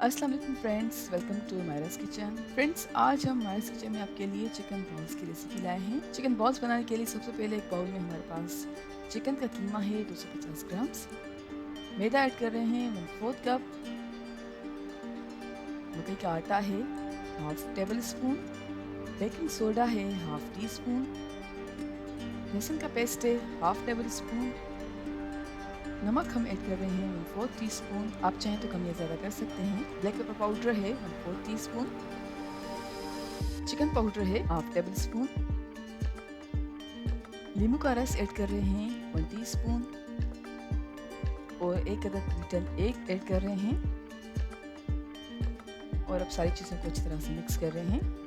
अस्सलाम वालेकुम friends, welcome to Myra's kitchen. Friends, आज हम मायरास किचन में आपके लिए चिकन बॉल्स की रेसिपी लाए हैं। चिकन बॉल्स बनाने के लिए सबसे पहले एक बाउल में हमारे पास चिकन का कीमा है 250 ग्राम्स। मैदा ऐड कर रहे हैं 1/4 कप। मकई का आटा है half table spoon. Baking soda है हाफ टी स्पून। लहसुन का पेस्ट है हाफ टेबल स्पून। नमक हम ऐड कर रहे हैं 1/4 टीस्पून। आप चाहें तो कम या ज़्यादा कर सकते हैं। ब्लैक पेपर पाउडर है 1/4 टीस्पून। चिकन पाउडर है हाफ टेबल स्पून। नींबू का रस ऐड कर रहे हैं 1 टीस्पून और एक अदद बीटन एग ऐड कर रहे हैं और अब सारी चीज़ों को अच्छी तरह से मिक्स कर रहे हैं।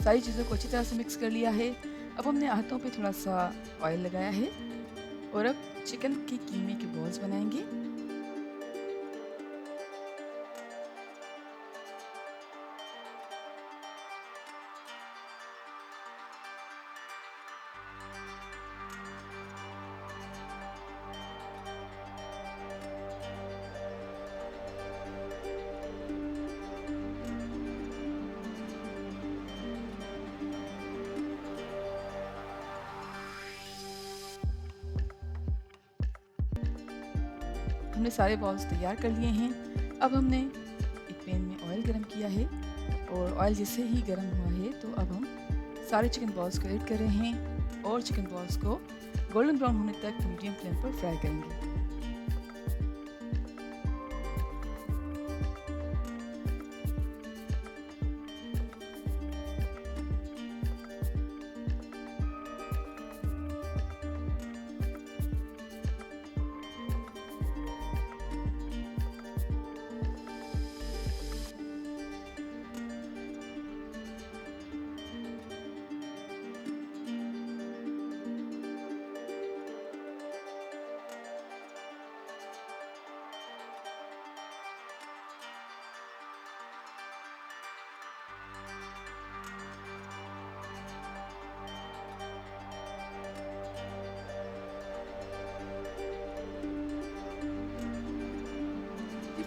सारी चीज़ों को अच्छी तरह से मिक्स कर लिया है। अब हमने हाथों पे थोड़ा सा ऑयल लगाया है और अब चिकन के कीमे के बॉल्स बनाएंगे। हमने सारे बॉल्स तैयार कर लिए हैं। अब हमने एक पैन में ऑयल गरम किया है और ऑयल जैसे ही गरम हुआ है तो अब हम सारे चिकन बॉल्स को ऐड कर रहे हैं और चिकन बॉल्स को गोल्डन ब्राउन होने तक मीडियम फ्लेम पर फ्राई करेंगे।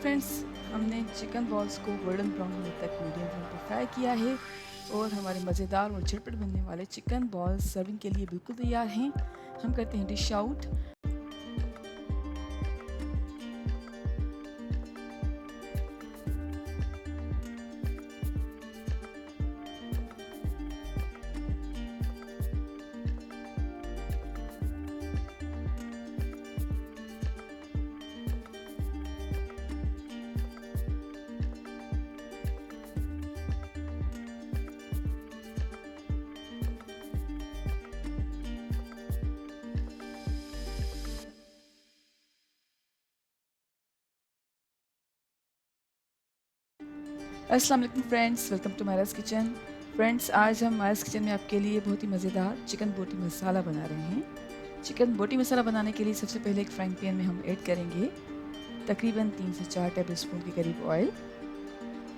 फ्रेंड्स, हमने चिकन बॉल्स को गोल्डन ब्राउन होने तक मीडियम फ्लेम पर फ्राई किया है और हमारे मज़ेदार और झटपट बनने वाले चिकन बॉल्स सर्विंग के लिए बिल्कुल तैयार हैं। हम करते हैं डिश आउट। अस्सलाम वालेकुम friends, welcome to Myra's kitchen. Friends, आज हम मायरास किचन में आपके लिए बहुत ही मज़ेदार चिकन बोटी मसाला बना रहे हैं। चिकन बोटी मसाला बनाने के लिए सबसे पहले एक फ्राइंग पैन में हम ऐड करेंगे तकरीबन 3 से 4 टेबल स्पून के करीब ऑयल।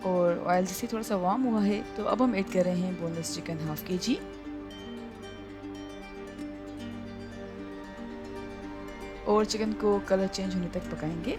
और ऑयल जैसे थोड़ा सा वार्म हुआ है तो अब हम ऐड कर रहे हैं बोनलेस चिकन हाफ केजी और चिकन को कलर चेंज होने तक पकाएंगे।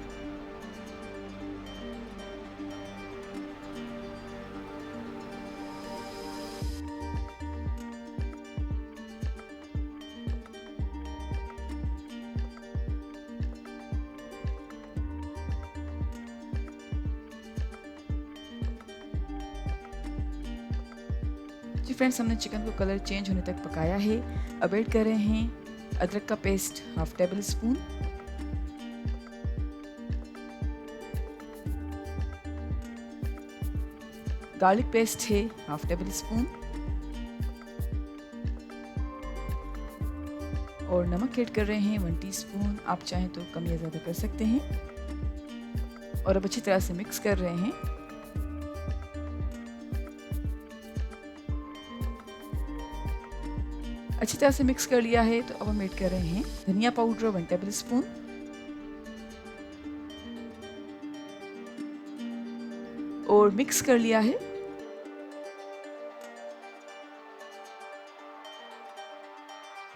जी फ्रेंड्स, हमने चिकन को कलर चेंज होने तक पकाया है। अब ऐड कर रहे हैं अदरक का paste half table spoon, garlic paste है हाफ टेबल स्पून और नमक ऐड कर रहे हैं 1 टीस्पून। आप चाहें तो कम या ज़्यादा कर सकते हैं। और अब अच्छी तरह से मिक्स कर रहे हैं। अच्छी तरह से मिक्स कर लिया है तो अब हम ऐड कर रहे हैं धनिया पाउडर 1 टेबल स्पून और मिक्स कर लिया है।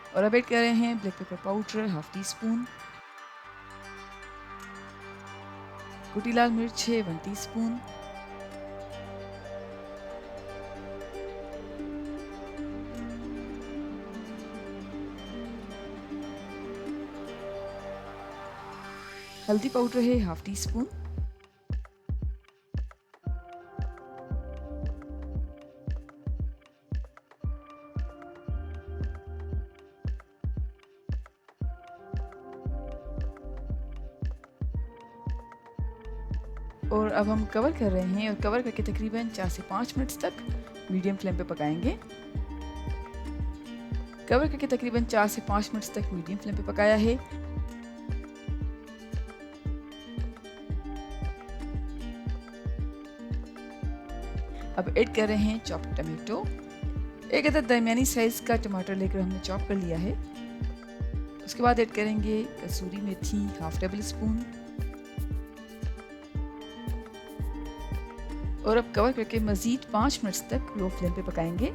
और अब ऐड कर रहे हैं ब्लैक पेपर पाउडर 1/2 टीस्पून, कुटी लाल मिर्च है 1 टीस्पून, हल्दी पाउडर है 1/2 टीस्पून, और अब हम कवर कर रहे हैं और कवर करके तकरीबन 4 से 5 मिनट तक मीडियम फ्लेम पे पकाएंगे। कवर करके तकरीबन 4 से 5 मिनट तक मीडियम फ्लेम पे पकाया है। अब ऐड कर रहे हैं चॉप्ड टमाटो। एक अदद दरमियानी साइज का टमाटर लेकर हमने चॉप कर लिया है। उसके बाद ऐड करेंगे कसूरी मेथी 1/2 टेबल स्पून और अब कवर करके मज़ीद 5 मिनट तक लो फ्लेम पे पकाएंगे।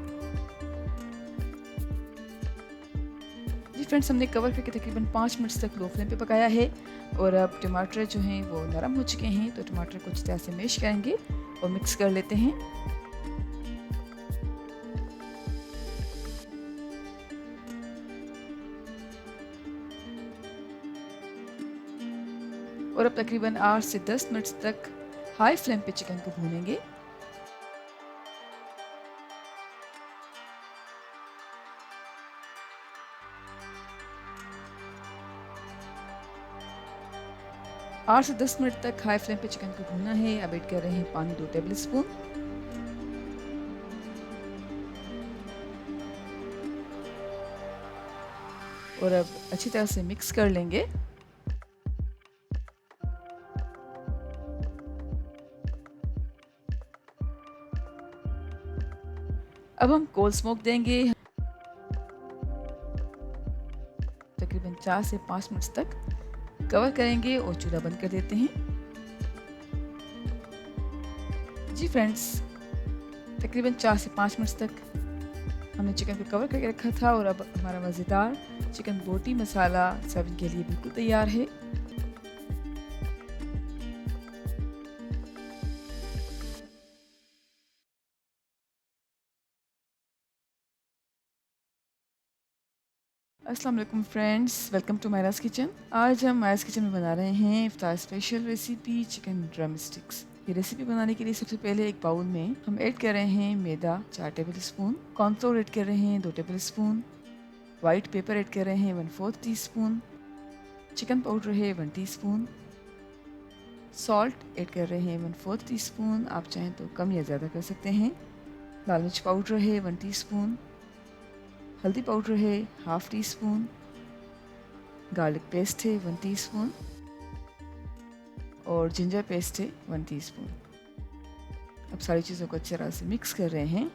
जी फ्रेंड्स, हमने कवर करके तकरीबन 5 मिनट तक लो फ्लेम पे पकाया है और अब टमाटर जो हैं वो नरम हो चुके हैं, तो टमाटर को अच्छी तरह से मैश करेंगे और मिक्स कर लेते हैं। और अब तकरीबन 8 से 10 मिनट तक हाई फ्लेम पे चिकन को भूनेंगे। आठ से 10 मिनट तक हाई फ्लेम पे चिकन को भूनना है। अब ऐड कर रहे हैं पानी 2 टेबल स्पून और अब अच्छी तरह से मिक्स कर लेंगे। अब हम कोल्ड स्मोक देंगे तकरीबन 4 से 5 मिनट तक कवर करेंगे और चूल्हा बंद कर देते हैं। जी फ्रेंड्स, तकरीबन 4 से 5 मिनट तक हमने चिकन को कवर करके रखा था और अब हमारा मज़ेदार चिकन बोटी मसाला सर्विंग के लिए बिल्कुल तैयार है। अस्सलाम वालेकुम friends, welcome to Myra's kitchen. आज हम मायरास किचन में बना रहे हैं इफ्तार special recipe chicken drumsticks. ये रेसिपी बनाने के लिए सबसे पहले एक बाउल में हम ऐड कर रहे हैं मैदा 4 टेबल स्पून, कॉर्नफ्लोर ऐड कर रहे हैं 2 table spoon, white paper add कर रहे हैं 1/4 टीस्पून, चिकन पाउडर है 1 टीस्पून, सॉल्ट ऐड कर रहे हैं 1/4 टीस्पून। आप चाहें तो कम या ज़्यादा कर सकते हैं। लाल मिर्च पाउडर है 1 टीस्पून, हल्दी पाउडर है 1/2 टीस्पून, गार्लिक पेस्ट है 1 टीस्पून और जिंजर पेस्ट है 1 टीस्पून। अब सारी चीज़ों को अच्छी तरह से मिक्स कर रहे हैं।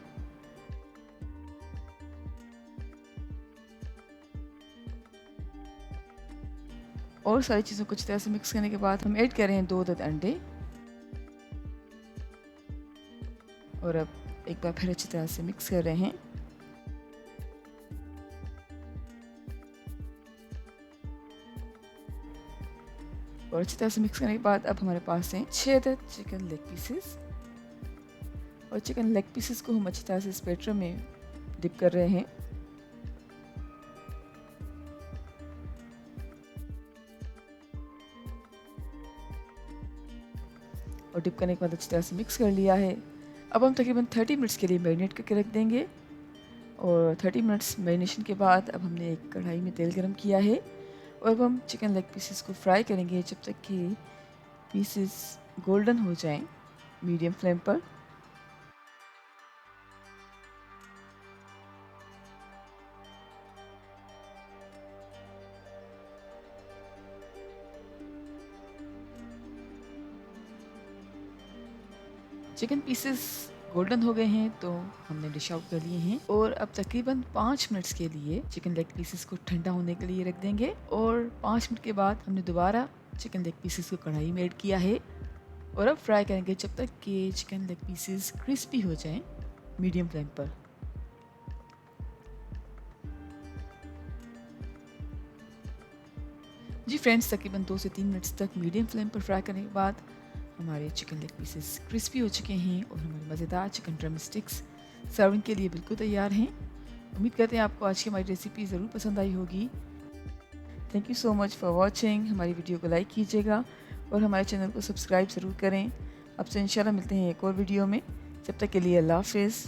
और सारी चीज़ों को अच्छी तरह से मिक्स करने के बाद हम ऐड कर रहे हैं 2 अदद अंडे और अब एक बार फिर अच्छी तरह से मिक्स कर रहे हैं। और अच्छी तरह से मिक्स करने के बाद अब हमारे पास हैं 6 अदद चिकन लेग पीसेस और चिकन लेग पीसेस को हम अच्छी तरह से इस बैटर में डिप कर रहे हैं। और डिप करने के बाद अच्छी तरह से मिक्स कर लिया है। अब हम तकरीबन 30 मिनट्स के लिए मैरिनेट करके रख देंगे और 30 मिनट्स मैरिनेशन के बाद अब हमने एक कढ़ाई में तेल गरम किया है और अब हम चिकन लेग पीसेस को फ्राई करेंगे जब तक कि पीसेस गोल्डन हो जाएं मीडियम फ्लेम पर। चिकन पीसेस गोल्डन हो गए हैं तो हमने डिश आउट कर लिए हैं और अब तकरीबन 5 मिनट्स के लिए चिकन लेग पीसेस को ठंडा होने के लिए रख देंगे और 5 मिनट के बाद हमने दोबारा चिकन लेग पीसेस को कढ़ाई में ऐड किया है और अब फ्राई करेंगे जब तक कि चिकन लेग पीसेस क्रिस्पी हो जाएं मीडियम फ्लेम पर। जी फ्रेंड्स, तकरीबन 2 से 3 मिनट्स तक मीडियम फ्लेम पर फ्राई करने के बाद हमारे चिकन लेग पीसेस क्रिस्पी हो चुके हैं और हमारे मज़ेदार चिकन ड्रम स्टिक्स सर्विंग के लिए बिल्कुल तैयार हैं। उम्मीद करते हैं आपको आज की हमारी रेसिपी ज़रूर पसंद आई होगी। Thank you so much for watching. हमारी वीडियो को लाइक कीजिएगा और हमारे चैनल को सब्सक्राइब ज़रूर करें। आपसे इंशाल्लाह मिलते हैं एक और वीडियो में। जब तक के लिए अल्लाह हाफ़िज़।